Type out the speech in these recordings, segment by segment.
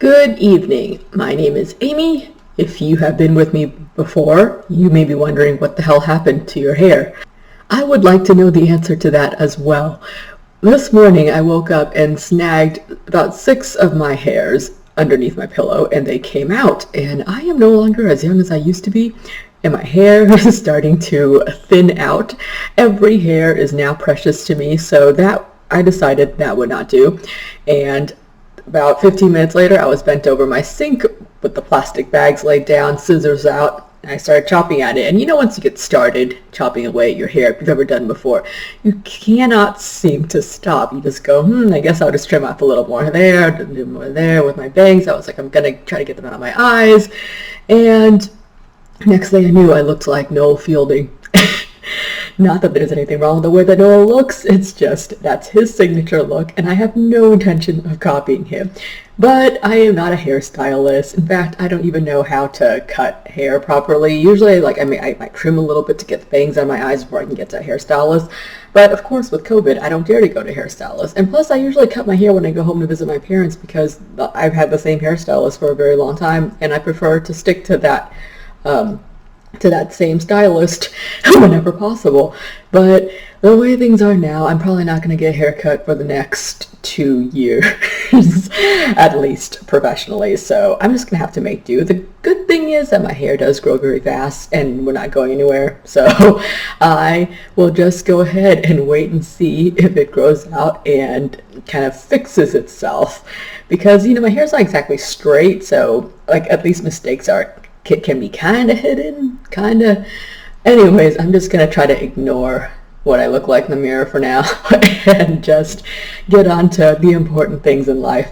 Good evening. My name is Amy. If you have been with me before, you may be wondering what the hell happened to your hair. I would like to know the answer to that as well. This morning I woke up and snagged about 6 of my hairs underneath my pillow and they came out, and I am no longer as young as I used to be, and my hair is starting to thin out. Every hair is now precious to me, so that I decided that would not do. And about 15 minutes later, I was bent over my sink with the plastic bags laid down, scissors out, and I started chopping at it. And you know, once you get started chopping away at your hair, if you've ever done before, you cannot seem to stop. You just go, I guess I'll just trim off a little more there, do more there. With my bangs, I was like, I'm going to try to get them out of my eyes. And next thing I knew, I looked like Noel Fielding. Not that there's anything wrong with the way that Noel looks, it's just that's his signature look, and I have no intention of copying him. But I am not a hairstylist. In fact, I don't even know how to cut hair properly. Usually, I might trim a little bit to get the bangs out of my eyes before I can get to a hairstylist. But of course, with COVID, I don't dare to go to hairstylists. And plus, I usually cut my hair when I go home to visit my parents because I've had the same hairstylist for a very long time, and I prefer to stick to that same stylist whenever possible. But the way things are now, I'm probably not going to get a haircut for the next 2 years, at least professionally. So I'm just going to have to make do. The good thing is that my hair does grow very fast and we're not going anywhere. So I will just go ahead and wait and see if it grows out and kind of fixes itself. Because, my hair's not exactly straight, so at least mistakes can be kind of hidden, Anyways, I'm just going to try to ignore what I look like in the mirror for now and just get on to the important things in life.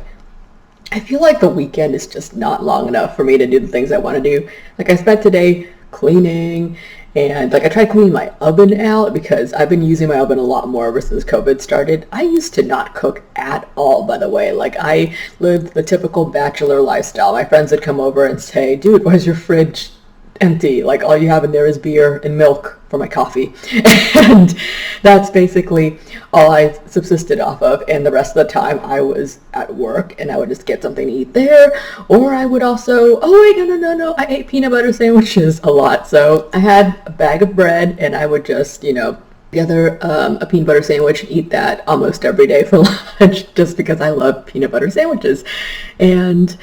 I feel like the weekend is just not long enough for me to do the things I want to do. I spent today cleaning, and I tried cleaning my oven out because I've been using my oven a lot more ever since COVID started. I used to not cook at all, by the way. I lived the typical bachelor lifestyle. My friends would come over and say, dude, where's your fridge empty? All you have in there is beer and milk for my coffee. And that's basically all I subsisted off of. And the rest of the time I was at work and I would just get something to eat there. Or I would also, no, I ate peanut butter sandwiches a lot. So I had a bag of bread and I would just, together a peanut butter sandwich and eat that almost every day for lunch just because I love peanut butter sandwiches. And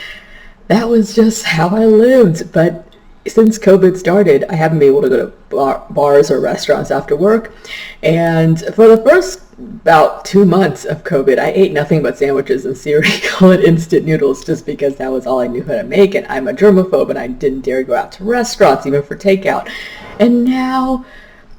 that was just how I lived. But since COVID started, I haven't been able to go to bars or restaurants after work. And for the first about 2 months of COVID, I ate nothing but sandwiches and cereal and instant noodles just because that was all I knew how to make. And I'm a germaphobe and I didn't dare go out to restaurants, even for takeout. And now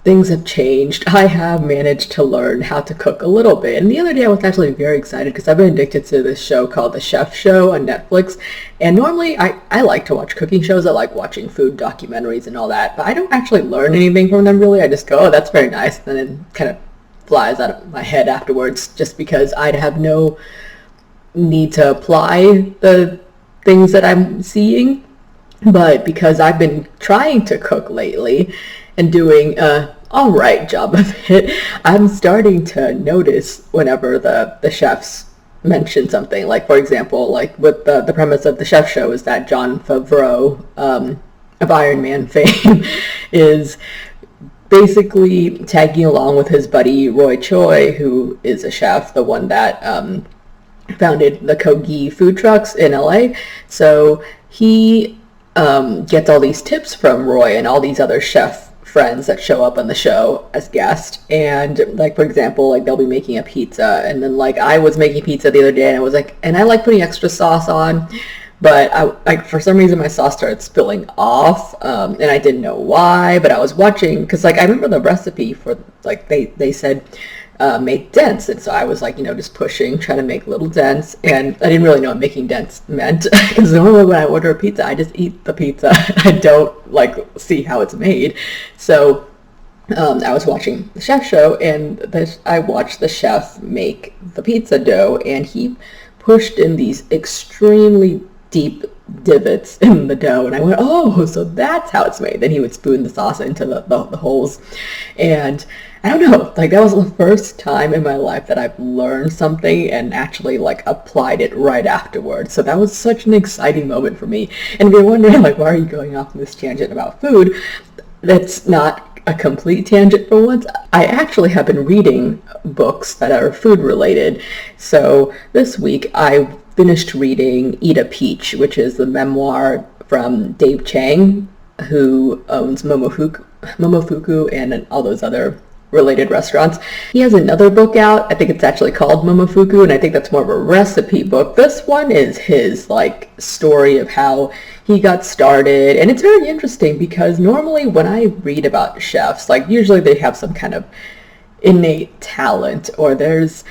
things have changed. I have managed to learn how to cook a little bit. And the other day I was actually very excited because I've been addicted to this show called The Chef Show on Netflix. And normally I like to watch cooking shows. I like watching food documentaries and all that. But I don't actually learn anything from them really. I just go, oh, that's very nice. And then it kind of flies out of my head afterwards just because I'd have no need to apply the things that I'm seeing. But because I've been trying to cook lately and doing a all right job of it, I'm starting to notice whenever the chefs mention something. For example, with the premise of the Chef Show is that Jon Favreau of Iron Man fame is basically tagging along with his buddy Choi, who is a chef, the one that founded the Kogi food trucks in LA. So he gets all these tips from Roy and all these other chef friends that show up on the show as guests. And for example, they'll be making a pizza, and then I was making pizza the other day and I was and I like putting extra sauce on, but I for some reason my sauce started spilling off, and I didn't know why. But I was watching because I remember the recipe for they said make dents, and so I was just pushing, trying to make little dents, and I didn't really know what making dents meant because normally when I order a pizza I just eat the pizza. I don't see how it's made. So I was watching the Chef Show and I watched the chef make the pizza dough, and he pushed in these extremely deep divots in the dough, and I went, oh, so that's how it's made. Then he would spoon the sauce into the holes, and I don't know, like that was the first time in my life that I've learned something and actually like applied it right afterwards. So that was such an exciting moment for me. And if you're wondering like, why are you going off on this tangent about food? That's not a complete tangent for once. I actually have been reading books that are food related. So this week I finished reading Eat a Peach, which is the memoir from Dave Chang, who owns Momofuku and all those other related restaurants. He has another book out. I think it's actually called Momofuku, and I think that's more of a recipe book. This one is his like story of how he got started, and it's very interesting because normally when I read about chefs, like usually they have some kind of innate talent, or there's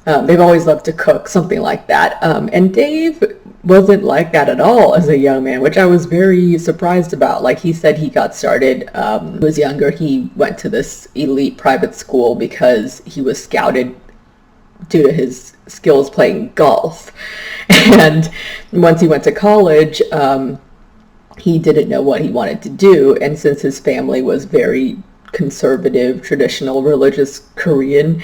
they've always loved to cook, something like that. And Dave wasn't like that at all as a young man, which I was very surprised about. Like he said he got started, when he was younger, he went to this elite private school because he was scouted due to his skills playing golf. And once he went to college, he didn't know what he wanted to do. And since his family was very conservative, traditional, religious Korean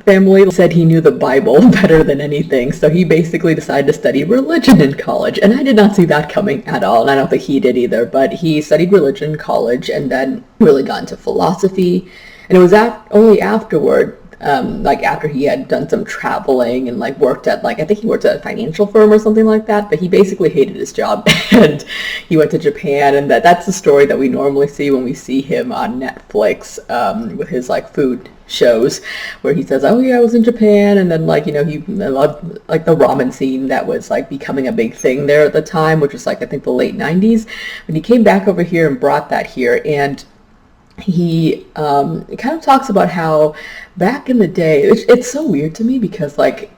family, said he knew the Bible better than anything. So he basically decided to study religion in college. And I did not see that coming at all. And I don't think he did either. But he studied religion in college and then really got into philosophy. And it was only afterward, like after he had done some traveling and like worked at I think he worked at a financial firm or something like that, but he basically hated his job and he went to Japan, and that's the story that we normally see when we see him on Netflix with his like food shows, where he says, oh yeah, I was in Japan, and then like, you know, he loved like the ramen scene that was like becoming a big thing there at the time, which was like I think the late 90s, when he came back over here and brought that here. And he kind of talks about how back in the day, it's so weird to me because like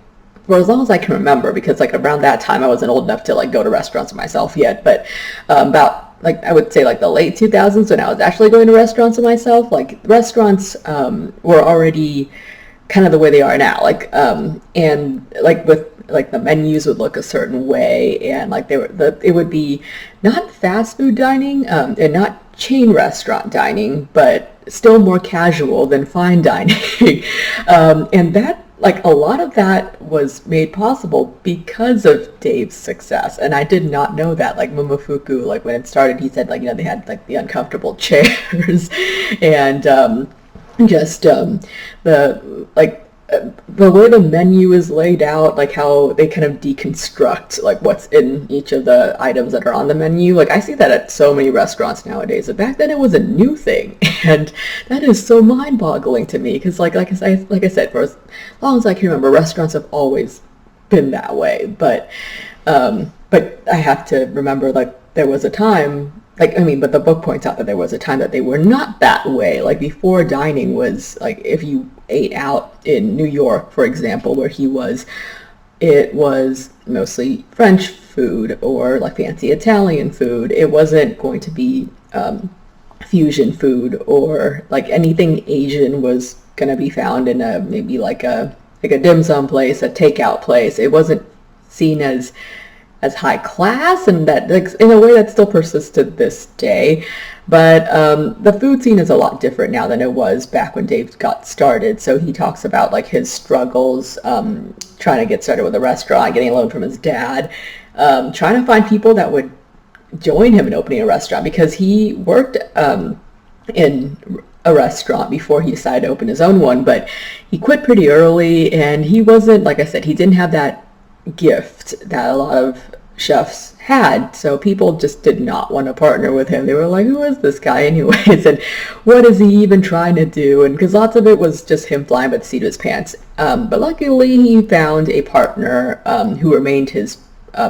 for as long as I can remember, because like around that time I wasn't old enough to like go to restaurants myself yet, but about like I would say like the late 2000s when I was actually going to restaurants myself, like restaurants were already kind of the way they are now, like and like with like the menus would look a certain way, and like it would be not fast food dining and not chain restaurant dining, but still more casual than fine dining. And that, like, a lot of that was made possible because of Dave's success. And I did not know that. Like Momofuku, like when it started, he said like, you know, they had like the uncomfortable chairs and the way the menu is laid out, like how they kind of deconstruct like what's in each of the items that are on the menu. Like I see that at so many restaurants nowadays, but back then it was a new thing, and that is so mind-boggling to me because like I said, for as long as I can remember, restaurants have always been that way. But I have to remember, like, there was a time, like, I mean, but the book points out that there was a time that they were not that way. Like before dining was like, if you ate out in New York, for example, where he was, it was mostly French food or like fancy Italian food. It wasn't going to be fusion food or like anything Asian was going to be found in maybe like a dim sum place, a takeout place. It wasn't seen as high class, and that like, in a way that still persists to this day. But the food scene is a lot different now than it was back when Dave got started. So he talks about like his struggles trying to get started with a restaurant, getting a loan from his dad, trying to find people that would join him in opening a restaurant, because he worked in a restaurant before he decided to open his own one, but he quit pretty early, and he wasn't, like I said, he didn't have that gift that a lot of chefs had, so people just did not want to partner with him. They were like, who is this guy anyways, and what is he even trying to do? And because lots of it was just him flying by the seat of his pants, but luckily he found a partner who remained his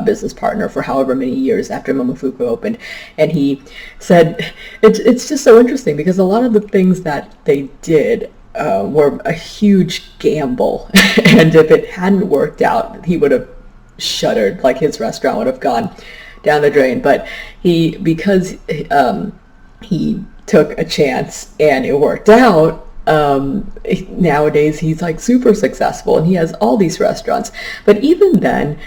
business partner for however many years after Momofuku opened. And he said it's just so interesting because a lot of the things that they did were a huge gamble, and if it hadn't worked out, he would have shuttered. Like his restaurant would have gone down the drain. But because he took a chance and it worked out, nowadays he's like super successful and he has all these restaurants. But even then,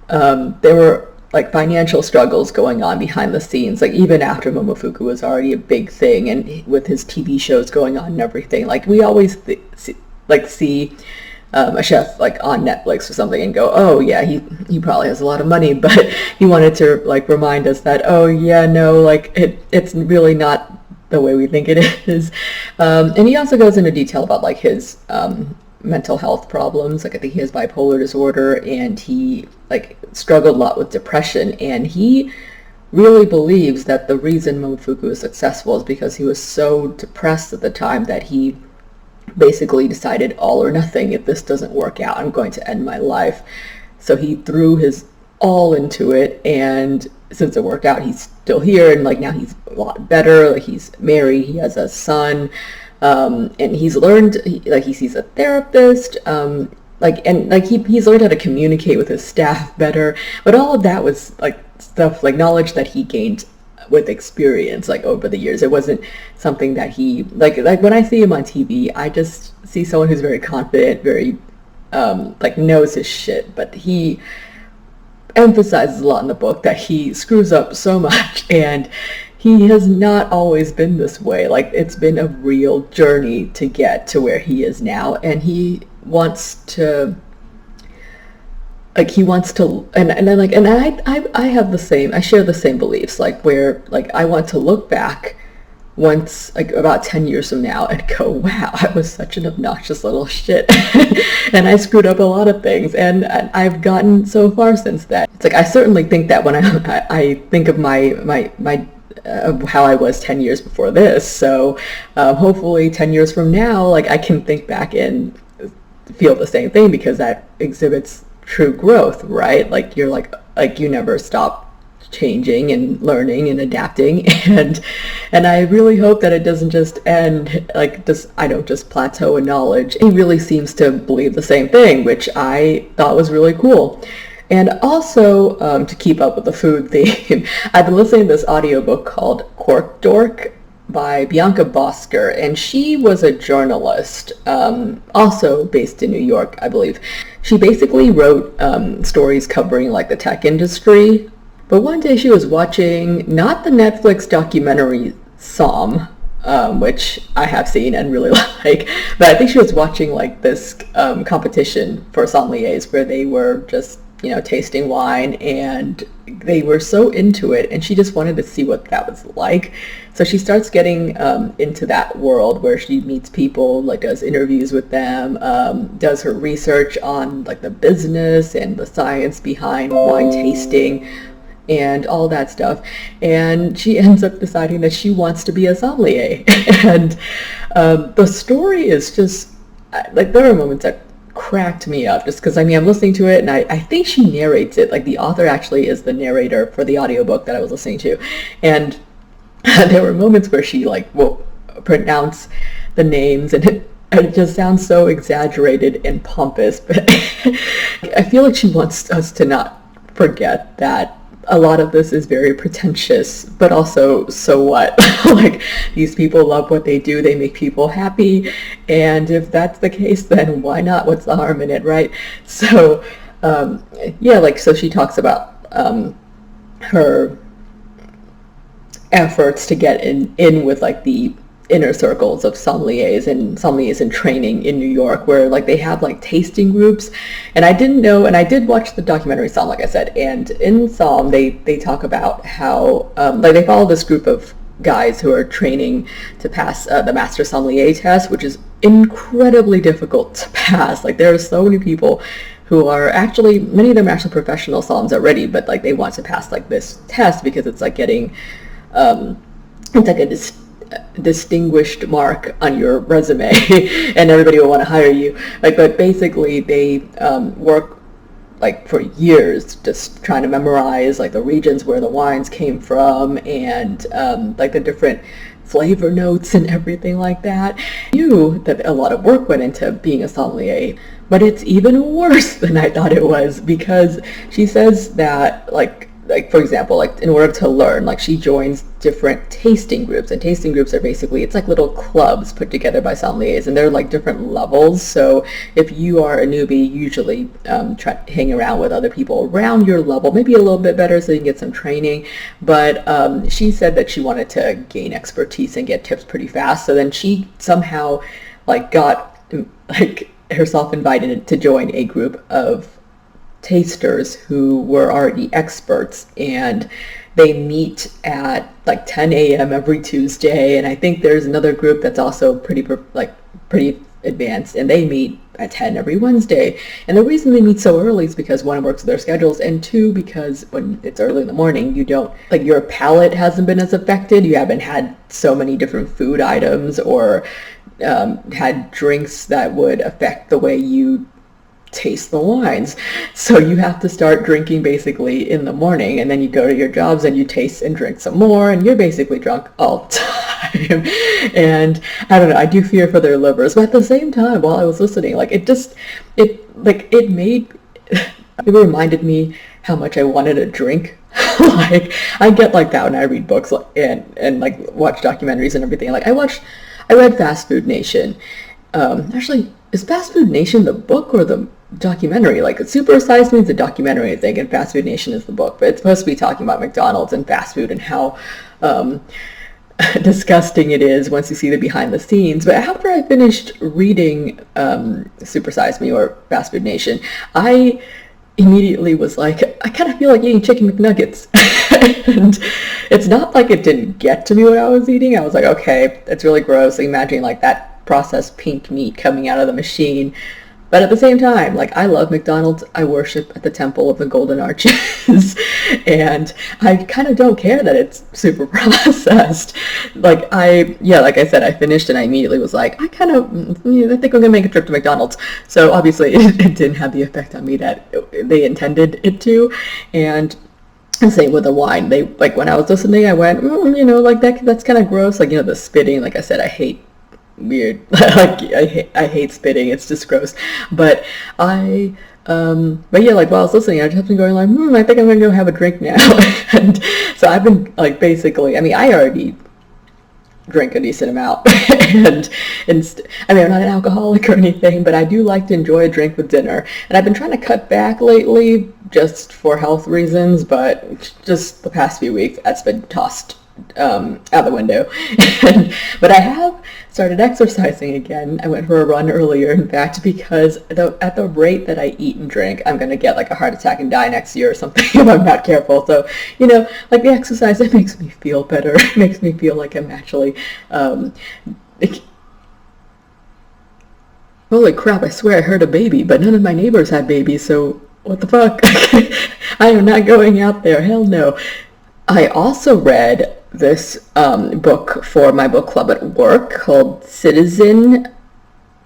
there were like financial struggles going on behind the scenes, like even after Momofuku was already a big thing, and with his TV shows going on and everything. Like we always see a chef like on Netflix or something and go, oh yeah, he probably has a lot of money, but he wanted to like remind us that, oh yeah, no, like it's really not the way we think it is. And he also goes into detail about like his mental health problems. Like I think he has bipolar disorder, and he like struggled a lot with depression, and he really believes that the reason Momofuku is successful is because he was so depressed at the time that he basically decided all or nothing. If this doesn't work out, I'm going to end my life. So he threw his all into it, and since it worked out, he's still here, and like now he's a lot better. Like he's married, he has a son, and he's learned, he sees a therapist, he's learned how to communicate with his staff better. But all of that was like stuff, like knowledge that he gained with experience, like over the years. It wasn't something that he like when I see him on TV, I just see someone who's very confident, very like knows his shit. But he emphasizes a lot in the book that he screws up so much, and he has not always been this way. Like it's been a real journey to get to where he is now, and he wants to I have the same, I share the same beliefs, like where like I want to look back once, like about 10 years from now, and go, wow, I was such an obnoxious little shit and I screwed up a lot of things, and I've gotten so far since then. It's like I certainly think that when I think of my how I was 10 years before this. So hopefully 10 years from now, like I can think back and feel the same thing, because that exhibits true growth, right? Like you're like you never stop changing and learning and adapting, and I really hope that it doesn't just end like just, I don't just plateau in knowledge. He really seems to believe the same thing, which I thought was really cool. And also, to keep up with the food theme, I've been listening to this audiobook called Cork, Dork by Bianca Bosker, and she was a journalist, also based in New York, I believe. She basically wrote stories covering like the tech industry. But one day she was watching, not the Netflix documentary Somm, which I have seen and really like, but I think she was watching like this competition for sommeliers where they were just, you know, tasting wine, and they were so into it, and she just wanted to see what that was like. So she starts getting into that world where she meets people, like does interviews with them, does her research on like the business and the science behind wine tasting and all that stuff, and she ends up deciding that she wants to be a sommelier. And the story is just like, there are moments that cracked me up, just because I mean I'm listening to it, and I think she narrates it, like the author actually is the narrator for the audiobook that I was listening to, and there were moments where she like will pronounce the names, and it just sounds so exaggerated and pompous, but I feel like she wants us to not forget that a lot of this is very pretentious, but also, so what? Like, these people love what they do, they make people happy, and if that's the case, then why not? What's the harm in it, right? So, yeah, like, so she talks about her efforts to get in with, like, the inner circles of sommeliers in training in New York, where like they have like tasting groups. And I didn't know, and I did watch the documentary Somm, like I said, and in Somm they talk about how like they follow this group of guys who are training to pass the master sommelier test, which is incredibly difficult to pass. Like there are so many people who are actually, many of them are actually professional somms already, but like they want to pass like this test because it's like getting it's like a distinguished mark on your resume and everybody will want to hire you. Like, but basically they work like for years just trying to memorize like the regions where the wines came from, and like the different flavor notes and everything like that. I knew that a lot of work went into being a sommelier, but it's even worse than I thought it was, because she says that like like, for example, like in order to learn, like she joins different tasting groups, and tasting groups are basically, it's like little clubs put together by sommeliers, and they're like different levels. So if you are a newbie, usually try to hang around with other people around your level, maybe a little bit better so you can get some training. But she said that she wanted to gain expertise and get tips pretty fast. So then she somehow like got like herself invited to join a group of tasters who were already experts, and they meet at like 10 a.m. every Tuesday. And I think there's another group that's also pretty advanced, and they meet at 10 every Wednesday. And the reason they meet so early is because one, it works with their schedules, and two, because when it's early in the morning, you don't, like, your palate hasn't been as affected. You haven't had so many different food items or had drinks that would affect the way you taste the wines. So you have to start drinking basically in the morning, and then you go to your jobs and you taste and drink some more, and you're basically drunk all the time. And I don't know, I do fear for their livers, but at the same time, while I was listening, like it reminded me how much I wanted a drink. Like I get like that when I read books and like watch documentaries and everything. Like I read Fast Food Nation. Actually, is Fast Food Nation the book or the documentary? Like, Super Size Me is the documentary, I think, and Fast Food Nation is the book. But it's supposed to be talking about McDonald's and fast food and how disgusting it is once you see the behind the scenes. But after I finished reading Super Size Me or Fast Food Nation, I immediately was like, I kind of feel like eating chicken McNuggets. And it's not like it didn't get to me what I was eating. I was like, okay, it's really gross. Like, imagine like that processed pink meat coming out of the machine. But at the same time, like, I love McDonald's. I worship at the Temple of the Golden Arches. And I kind of don't care that it's super processed. Like I said, I finished and I immediately was like, I think I'm going to make a trip to McDonald's. So obviously it didn't have the effect on me that they intended it to. And same with the wine. They, like, when I was listening, I went, like that's kind of gross. Like, the spitting, like I said, I hate weird. Like I hate spitting. It's just gross. But like while I was listening, I just been going like, I think I'm gonna go have a drink now. And so I've been like, basically, I mean, I already drink a decent amount, and I mean, I'm not an alcoholic or anything, but I do like to enjoy a drink with dinner. And I've been trying to cut back lately just for health reasons, but just the past few weeks that's been tossed out the window. But I have started exercising again. I went for a run earlier, in fact, because at the rate that I eat and drink, I'm going to get like a heart attack and die next year or something if I'm not careful. So, like, the exercise, it makes me feel better. It makes me feel like I'm actually holy crap, I swear I heard a baby, but none of my neighbors had babies, so what the fuck? I am not going out there, hell no. I also read this book for my book club at work called Citizen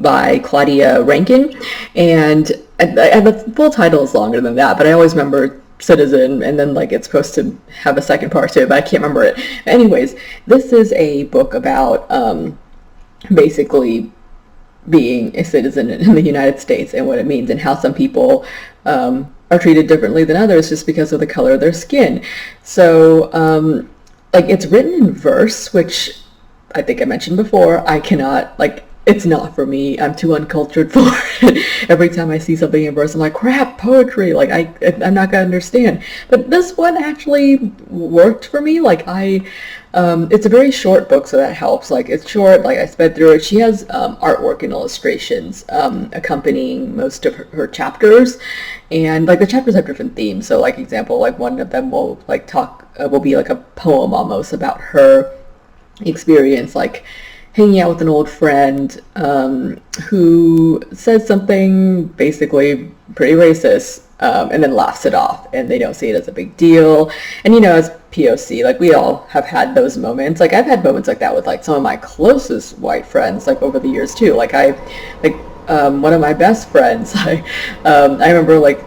by Claudia Rankin, and the full title is longer than that, but I always remember Citizen, and then like it's supposed to have a second part to it, but I can't remember it. Anyways, this is a book about basically being a citizen in the United States and what it means, and how some people are treated differently than others just because of the color of their skin. So like, it's written in verse, which I think I mentioned before. I cannot, like, it's not for me. I'm too uncultured for it. Every time I see something in verse, I'm like, crap, poetry. Like, I'm not gonna understand. But this one actually worked for me. Like, it's a very short book, so that helps. Like, it's short. Like, I sped through it. She has artwork and illustrations accompanying most of her chapters, and like the chapters have different themes. So, like, example, like one of them will like will be like a poem almost about her experience, like hanging out with an old friend who says something basically pretty racist, and then laughs it off, and they don't see it as a big deal. And as POC, like, we all have had those moments. Like, I've had moments like that with like some of my closest white friends, like over the years too. Like, one of my best friends, I remember like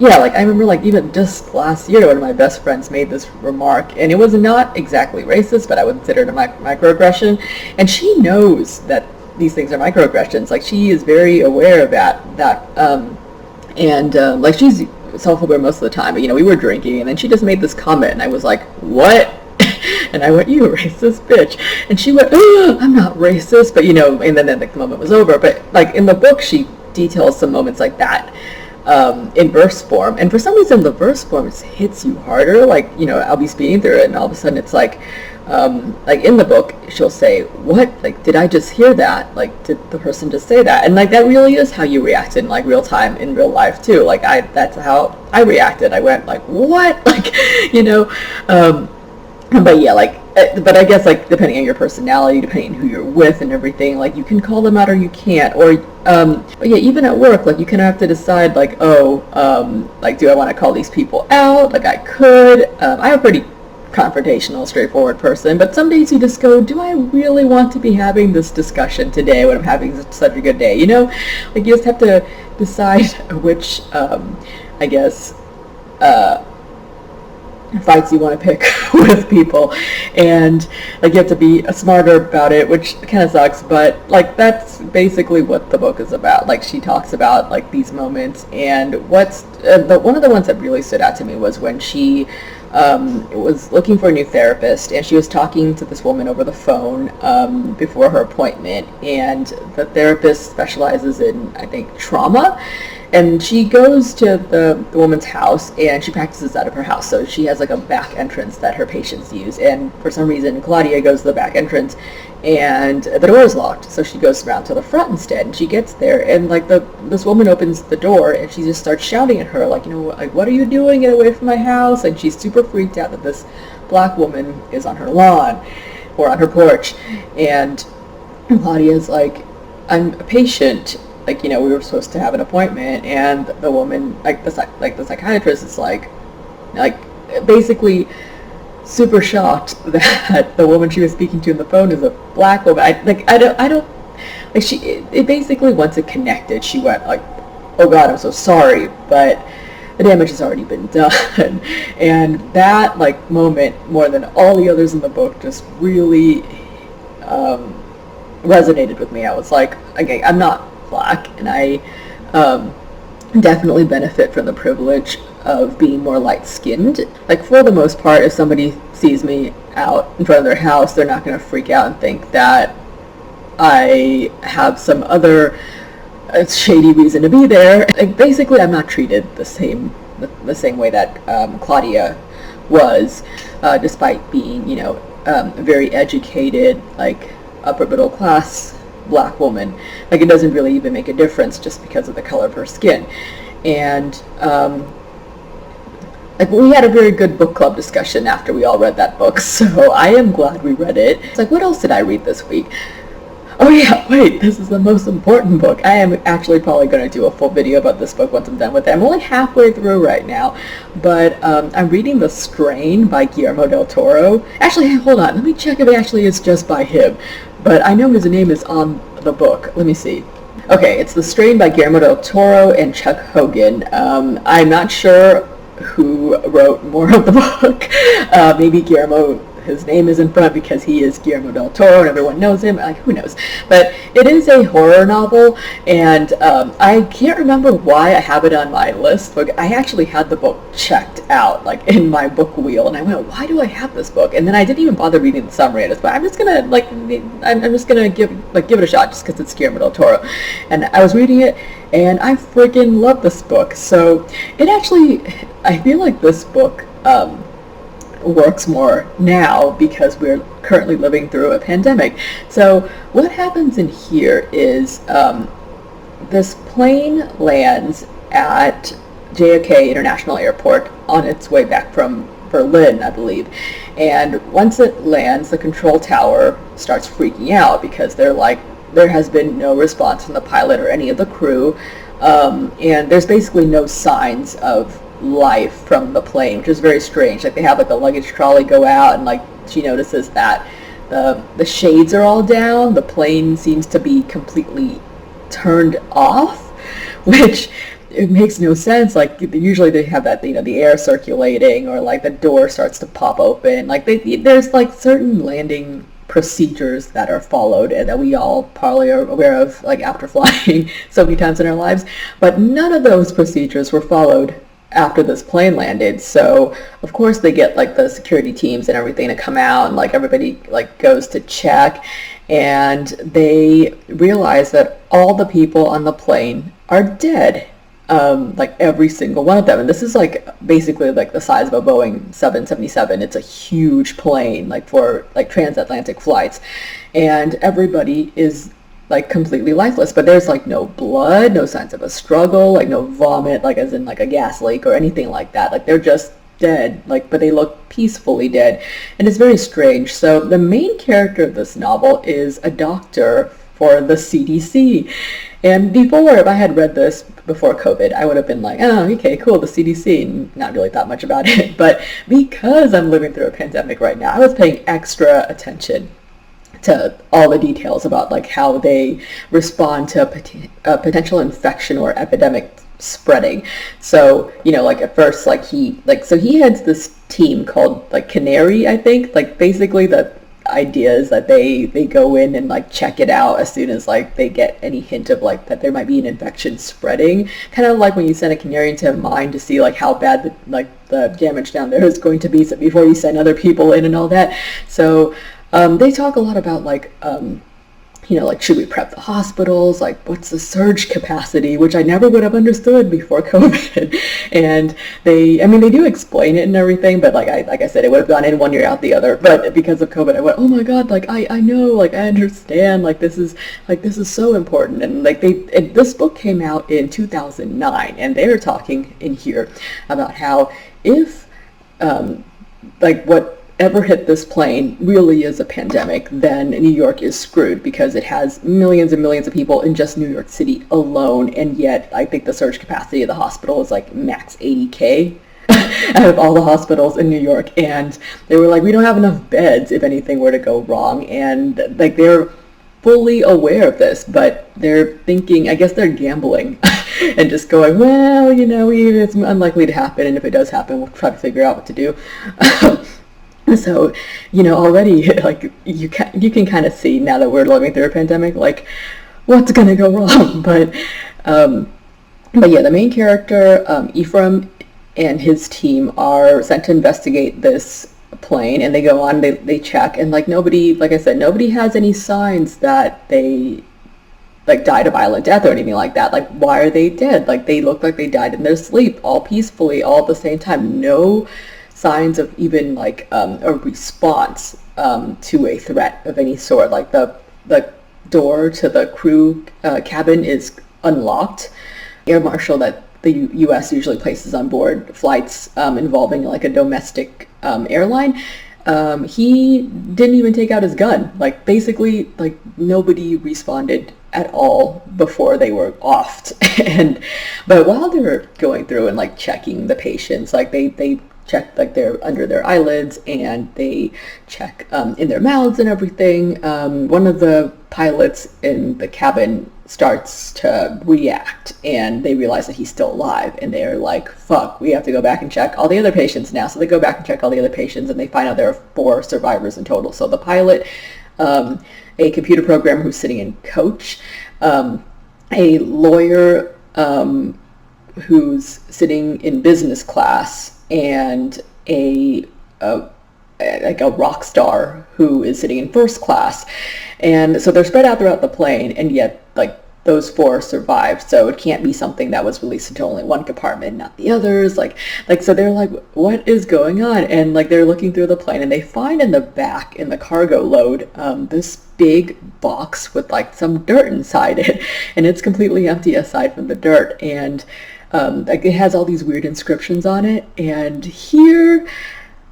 I remember like even just last year, one of my best friends made this remark, and it was not exactly racist, but I would consider it a microaggression. And she knows that these things are microaggressions. Like, she is very aware of that. Like, she's self-aware most of the time, but we were drinking, and then she just made this comment, and I was like, what? And I went, you racist bitch. And she went, oh, I'm not racist, but and then the moment was over. But like in the book, she details some moments like that in verse form, and for some reason the verse form hits you harder. Like I'll be speaking through it, and all of a sudden it's like in the book she'll say, what, like, did I just hear that? Like, did the person just say that? And like that really is how you react in like real time in real life too. Like that's how I reacted. I went like, what? Like but yeah, like, but I guess like depending on your personality, depending on who you're with and everything, like you can call them out or you can't. Or but yeah, even at work, like you kind of have to decide like, like, do I want to call these people out? Like I could. I'm a pretty confrontational, straightforward person, but some days you just go, do I really want to be having this discussion today when I'm having such a good day? Like you just have to decide which I guess fights you want to pick with people, and like you have to be smarter about it, which kind of sucks, but like that's basically what the book is about. Like she talks about like these moments, and what's one of the ones that really stood out to me was when she was looking for a new therapist, and she was talking to this woman over the phone before her appointment, and the therapist specializes in, I think, trauma. And she goes to the woman's house, and she practices out of her house. So she has like a back entrance that her patients use. And for some reason, Claudia goes to the back entrance, and the door is locked. So she goes around to the front instead. And she gets there, and like this woman opens the door, and she just starts shouting at her, like, like, what are you doing? Get away from my house! And she's super freaked out that this black woman is on her lawn or on her porch. And Claudia's like, I'm a patient. Like, we were supposed to have an appointment, and the woman, like the psychiatrist is like basically super shocked that the woman she was speaking to on the phone is a black woman. I don't like it basically, once it connected, she went like, oh God, I'm so sorry, but the damage has already been done. And that like moment, more than all the others in the book, just really resonated with me. I was like, okay, I'm not black, and I definitely benefit from the privilege of being more light-skinned. Like, for the most part, if somebody sees me out in front of their house, they're not going to freak out and think that I have some other shady reason to be there. Like, basically, I'm not treated the same way that Claudia was, despite being, a very educated, like, upper middle class black woman. Like, it doesn't really even make a difference just because of the color of her skin. And like, we had a very good book club discussion after we all read that book, so I am glad we read it. It's like, what else did I read this week? Oh yeah, wait, this is the most important book. I am actually probably going to do a full video about this book once I'm done with it. I'm only halfway through right now, but I'm reading The Strain by Guillermo del Toro. Actually, hold on, let me check if it actually is just by him. But I know his name is on the book. Let me see. Okay, it's The Strain by Guillermo del Toro and Chuck Hogan. I'm not sure who wrote more of the book. Maybe Guillermo, his name is in front because he is Guillermo del Toro and everyone knows him. Like, who knows? But it is a horror novel, and I can't remember why I have it on my list, but I actually had the book checked out, like, in my book wheel, and I went, why do I have this book? And then I didn't even bother reading the summary of it, but I'm just gonna give it a shot just because it's Guillermo del Toro. And I was reading it, and I freaking love this book. So it actually, I feel like this book works more now because we're currently living through a pandemic. So what happens in here is this plane lands at JFK International Airport on its way back from Berlin, I believe. And once it lands, the control tower starts freaking out because they're like, there has been no response from the pilot or any of the crew, and there's basically no signs of life from the plane, which is very strange. Like, they have like the luggage trolley go out, and like she notices that the shades are all down. The plane seems to be completely turned off, which it makes no sense. Like, usually they have that, the air circulating, or like the door starts to pop open. Like, there's like certain landing procedures that are followed and that we all probably are aware of, like, after flying so many times in our lives, but none of those procedures were followed after this plane landed. So of course they get like the security teams and everything to come out, and like everybody like goes to check, and they realize that all the people on the plane are dead. Like every single one of them. And this is like basically like the size of a Boeing 777. It's a huge plane, like for like transatlantic flights. And everybody is like completely lifeless, but there's like no blood, no signs of a struggle, like no vomit, like as in like a gas leak or anything like that. Like they're just dead, like, but they look peacefully dead. And it's very strange. So the main character of this novel is a doctor for the CDC. And before, if I had read this before COVID, I would have been like, oh, okay, cool, the CDC, and not really thought much about it. But because I'm living through a pandemic right now, I was paying extra attention to all the details about like how they respond to a potential infection or epidemic spreading. So, you know, like at first, like he heads this team called like Canary, I think. Like basically the idea is that they go in and like check it out as soon as like they get any hint of like that there might be an infection spreading, kind of like when you send a canary into a mine to see like how bad the damage down there is going to be, so before you send other people in and all that. So they talk a lot about like you know, like, should we prep the hospitals? Like, what's the surge capacity? Which I never would have understood before COVID. And they do explain it and everything, but like I said, it would have gone in one ear out the other. But because of COVID, I went, oh my God, like I know, like I understand, like this is so important. And like this book came out in 2009, and they were talking in here about how if like whatever hit this plane really is a pandemic, then New York is screwed, because it has millions and millions of people in just New York City alone, and yet I think the surge capacity of the hospital is like max 80K out of all the hospitals in New York. And they were like, we don't have enough beds if anything were to go wrong. And like they're fully aware of this, but they're thinking, I guess they're gambling and just going, well, you know, it's unlikely to happen, and if it does happen, we'll try to figure out what to do. So, you know, already, like, you can kind of see, now that we're living through a pandemic, like, what's gonna go wrong. But yeah, the main character, Ephraim, and his team are sent to investigate this plane, and they go on, they check, and like nobody, like I said, nobody has any signs that they like died a violent death or anything like that. Like, why are they dead? Like, they look like they died in their sleep, all peacefully, all at the same time. No signs of even like a response to a threat of any sort. Like the door to the crew cabin is unlocked. Air marshal that the U.S. usually places on board flights involving like a domestic airline, he didn't even take out his gun. Like, basically, like, nobody responded at all before they were offed. But while they were going through and like checking the patients, like they check like they're under their eyelids, and they check in their mouths and everything. One of the pilots in the cabin starts to react, and they realize that he's still alive, and they're like, fuck, we have to go back and check all the other patients now. So they go back and check all the other patients, and they find out there are 4 survivors in total. So the pilot, a computer programmer who's sitting in coach, a lawyer who's sitting in business class, and a rock star who is sitting in first class. And so they're spread out throughout the plane, and yet like those 4 survived. So it can't be something that was released into only one compartment, not the others. Like so they're like, what is going on? And like they're looking through the plane, and they find in the back, in the cargo load, this big box with like some dirt inside it, and it's completely empty aside from the dirt. And like it has all these weird inscriptions on it. And here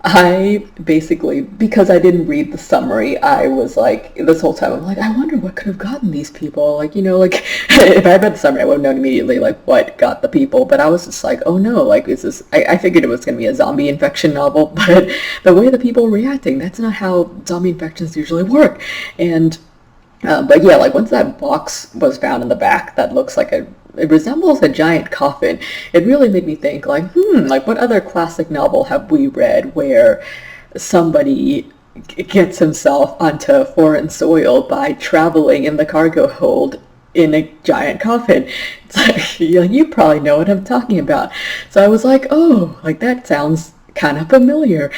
I basically, because I didn't read the summary, I was like, this whole time I'm like, I wonder what could have gotten these people. Like, you know, like if I read the summary, I would have known immediately like what got the people. But I was just like, oh no, like is this, I figured it was going to be a zombie infection novel, but the way the people were reacting, that's not how zombie infections usually work. And but yeah, like once that box was found in the back, that looks like it resembles a giant coffin. It really made me think, like, like what other classic novel have we read where somebody gets himself onto foreign soil by traveling in the cargo hold in a giant coffin. It's like, you probably know what I'm talking about. So I was like, oh, like that sounds kind of familiar.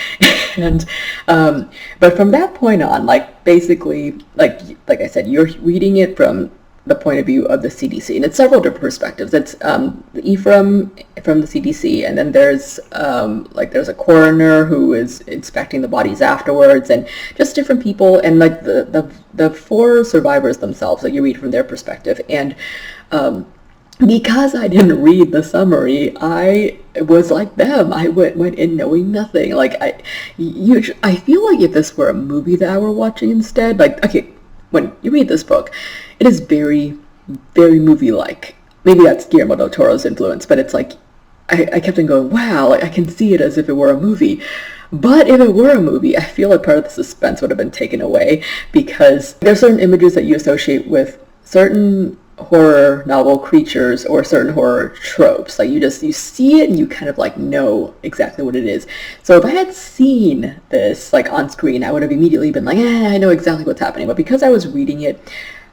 And but from that point on, like basically, like I said, you're reading it from the point of view of the CDC, and it's several different perspectives. It's Ephraim from the CDC, and then there's there's a coroner who is inspecting the bodies afterwards, and just different people, and like the four survivors themselves that you read from their perspective. And because I didn't read the summary, I was like them. I went in knowing nothing. Like I feel like if this were a movie that I were watching instead, like, okay, when you read this book, it is very, very movie-like. Maybe that's Guillermo del Toro's influence, but it's like, I kept on going, wow, like I can see it as if it were a movie. But if it were a movie, I feel like part of the suspense would have been taken away, because there are certain images that you associate with certain horror novel creatures or certain horror tropes. Like you see it and you kind of like know exactly what it is. So if I had seen this like on screen, I would have immediately been like, I know exactly what's happening. But because I was reading it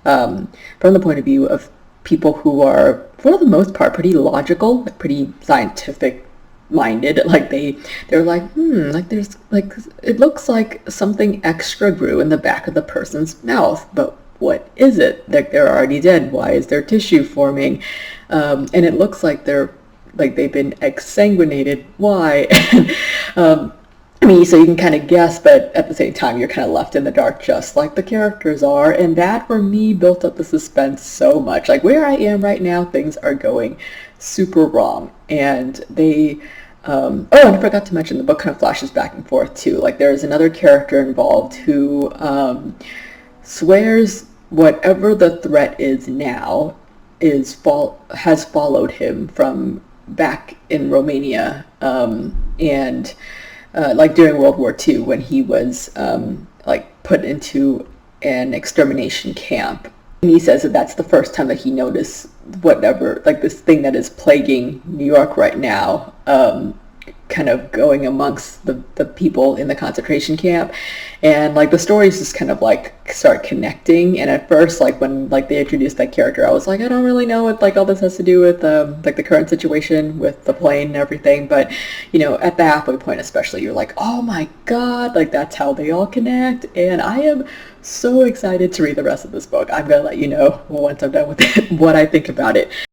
from the point of view of people who are, for the most part, pretty logical, like pretty scientific minded, like they're like, like there's like, it looks like something extra grew in the back of the person's mouth, but what is it? Like they're already dead. Why is there tissue forming? And it looks like they've been exsanguinated. Why? I mean, so you can kind of guess, but at the same time, you're kind of left in the dark, just like the characters are. And that, for me, built up the suspense so much. Like where I am right now, things are going super wrong. And they, and I forgot to mention, the book kind of flashes back and forth too. Like there's another character involved who swears whatever the threat is now has followed him from back in Romania, and like during World War II, when he was like put into an extermination camp. And he says that that's the first time that he noticed whatever, like this thing that is plaguing New York right now, kind of going amongst the people in the concentration camp. And like the stories just kind of like start connecting. And at first, like when like they introduced that character, I was like, I don't really know what like all this has to do with like the current situation with the plane and everything. But at the halfway point especially, you're like, oh my god, like that's how they all connect. And I am so excited to read the rest of this book. I'm gonna let you know once I'm done with it what I think about it.